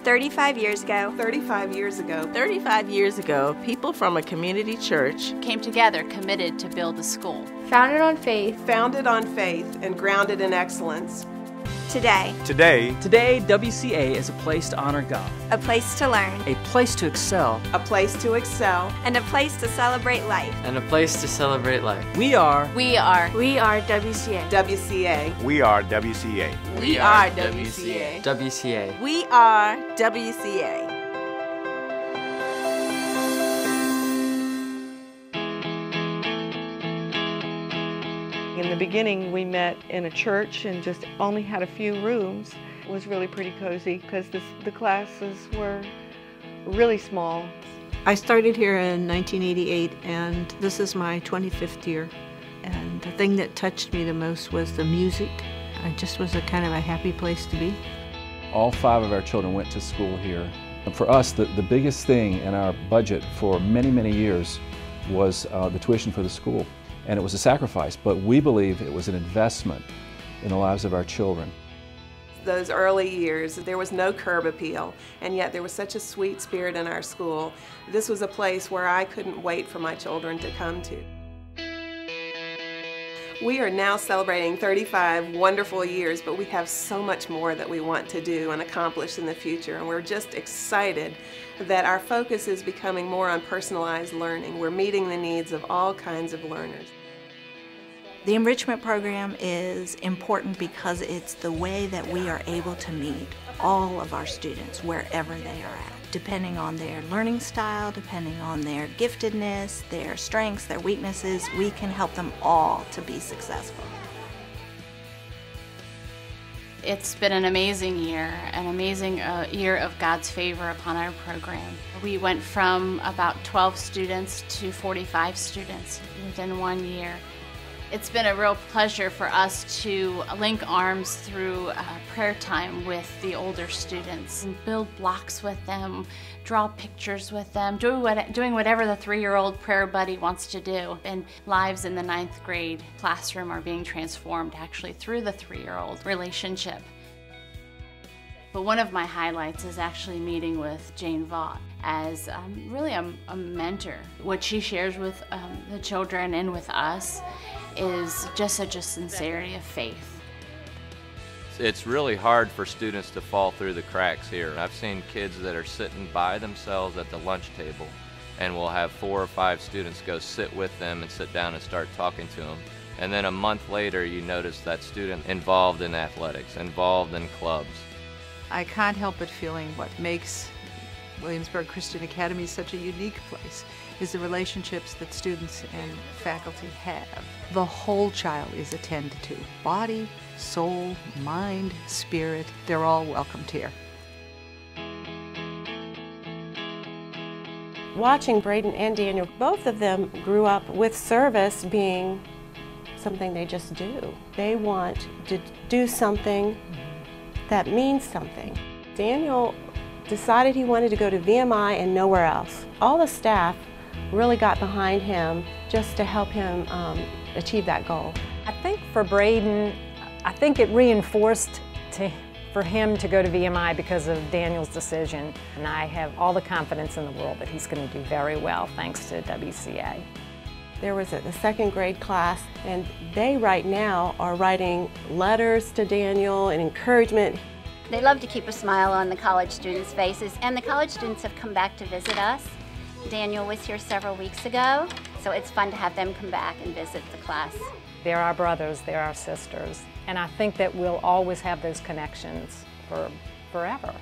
35 years ago. 35 years ago. 35 years ago, people from a community church came together committed to build a school. Founded on faith. Founded on faith and grounded in excellence. Today, WCA is a place to honor God, a place to learn, a place to excel, A place to excel. and a place to celebrate life. and a place to celebrate life. We are WCA. WCA. We are WCA. We are WCA. WCA. We are WCA. In the beginning, we met in a church and just only had a few rooms. It was really pretty cozy because the classes were really small. I started here in 1988, and this is my 25th year. And the thing that touched me the most was the music. It just was a kind of a happy place to be. All 5 of our children went to school here. And for us, the biggest thing in our budget for many, many years was the tuition for the school. And it was a sacrifice, but we believe it was an investment in the lives of our children. Those early years, there was no curb appeal, and yet there was such a sweet spirit in our school. This was a place where I couldn't wait for my children to come to. We are now celebrating 35 wonderful years, but we have so much more that we want to do and accomplish in the future, and we're just excited that our focus is becoming more on personalized learning. We're meeting the needs of all kinds of learners. The enrichment program is important because it's the way that we are able to meet all of our students wherever they are at, depending on their learning style, depending on their giftedness, their strengths, their weaknesses. We can help them all to be successful. It's been an amazing year year of God's favor upon our program. We went from about 12 students to 45 students within 1 year. It's been a real pleasure for us to link arms through prayer time with the older students and build blocks with them, draw pictures with them, doing whatever the 3-year-old prayer buddy wants to do. And lives in the 9th grade classroom are being transformed actually through the 3-year-old relationship. But one of my highlights is actually meeting with Jane Vaught as really a mentor. What she shares with the children and with us is just such a sincerity of faith. It's really hard for students to fall through the cracks here. I've seen kids that are sitting by themselves at the lunch table, and we'll have 4 or 5 students go sit with them and sit down and start talking to them. And then a month later, you notice that student involved in athletics, involved in clubs. I can't help but feeling what makes Williamsburg Christian Academy such a unique place is the relationships that students and faculty have. The whole child is attended to. Body, soul, mind, spirit, they're all welcomed here. Watching Braden and Daniel, both of them grew up with service being something they just do. They want to do something that means something. Daniel decided he wanted to go to VMI and nowhere else. All the staff really got behind him just to help him achieve that goal. I think for Braden, I think it reinforced for him to go to VMI because of Daniel's decision. And I have all the confidence in the world that he's going to do very well thanks to WCA. There was a 2nd grade class, and they right now are writing letters to Daniel and encouragement. They love to keep a smile on the college students' faces, and the college students have come back to visit us. Daniel was here several weeks ago, so it's fun to have them come back and visit the class. They're our brothers, they're our sisters, and I think that we'll always have those connections for forever.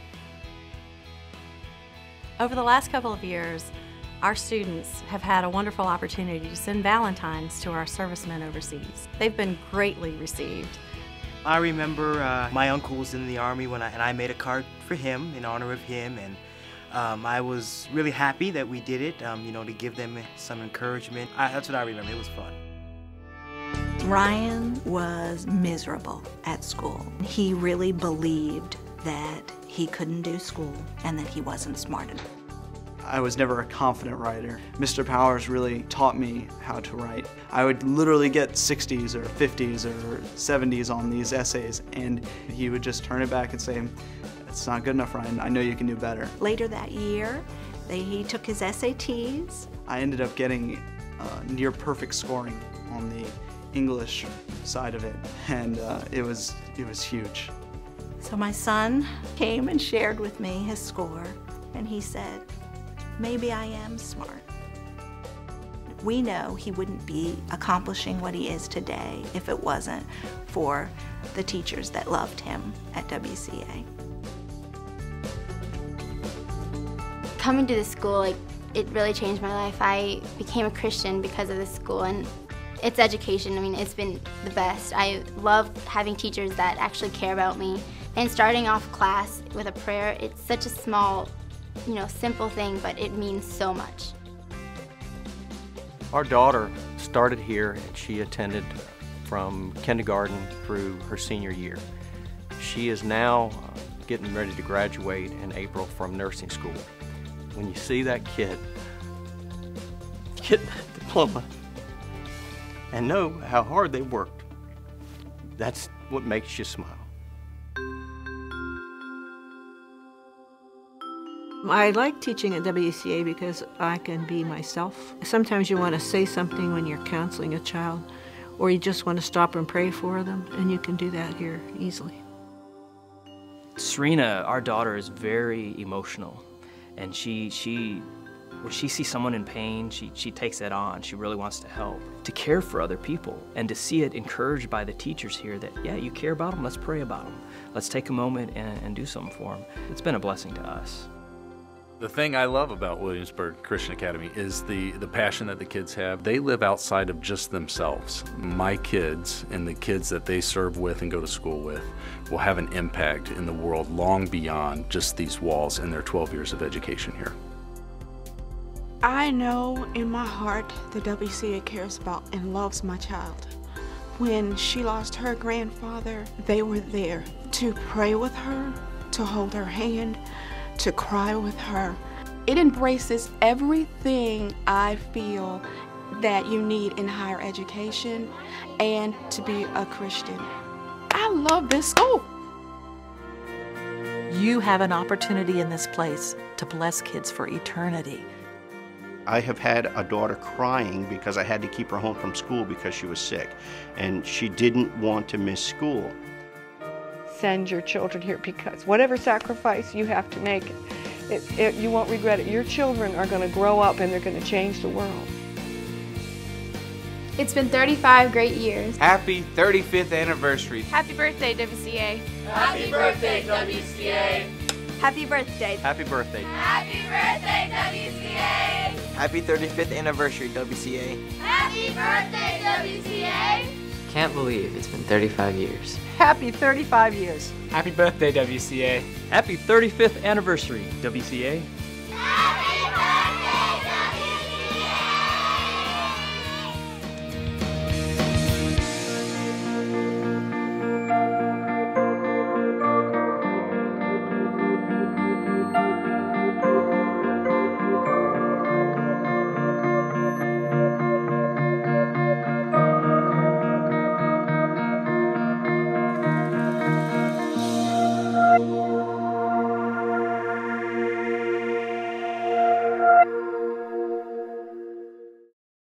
Over the last couple of years, our students have had a wonderful opportunity to send Valentines to our servicemen overseas. They've been greatly received. I remember my uncle was in the Army and I made a card for him in honor of him, and I was really happy that we did it, you know, to give them some encouragement. That's what I remember. It was fun. Ryan was miserable at school. He really believed that he couldn't do school and that he wasn't smart enough. I was never a confident writer. Mr. Powers really taught me how to write. I would literally get 60s or 50s or 70s on these essays, and he would just turn it back and say, it's not good enough, Ryan. I know you can do better. Later that year, he took his SATs. I ended up getting near perfect scoring on the English side of it, and it was huge. So my son came and shared with me his score, and he said, maybe I am smart. We know he wouldn't be accomplishing what he is today if it wasn't for the teachers that loved him at WCA. Coming to this school, it really changed my life. I became a Christian because of this school, and its education, I mean, it's been the best. I love having teachers that actually care about me. And starting off class with a prayer, it's such a small, simple thing, but it means so much. Our daughter started here, and she attended from kindergarten through her senior year. She is now getting ready to graduate in April from nursing school. When you see that kid get that diploma and know how hard they worked, that's what makes you smile. I like teaching at WCA because I can be myself. Sometimes you want to say something when you're counseling a child, or you just want to stop and pray for them, and you can do that here easily. Serena, our daughter, is very emotional, and when she sees someone in pain, she takes that on. She really wants to help, to care for other people, and to see it encouraged by the teachers here that, yeah, you care about them, let's pray about them. Let's take a moment and do something for them. It's been a blessing to us. The thing I love about Williamsburg Christian Academy is the passion that the kids have. They live outside of just themselves. My kids and the kids that they serve with and go to school with will have an impact in the world long beyond just these walls and their 12 years of education here. I know in my heart that WCA cares about and loves my child. When she lost her grandfather, they were there to pray with her, to hold her hand, to cry with her. It embraces everything I feel that you need in higher education and to be a Christian. I love this school. You have an opportunity in this place to bless kids for eternity. I have had a daughter crying because I had to keep her home from school because she was sick, and she didn't want to miss school. Send your children here, because whatever sacrifice you have to make, you won't regret it. Your children are going to grow up and they're going to change the world. It's been 35 great years. Happy 35th anniversary. Happy birthday, WCA. Happy birthday, WCA. Happy birthday. Happy birthday. Happy birthday, WCA. Happy 35th anniversary, WCA. Happy birthday, WCA. Can't believe it's been 35 years. Happy 35 years. Happy birthday, WCA. Happy 35th anniversary, WCA.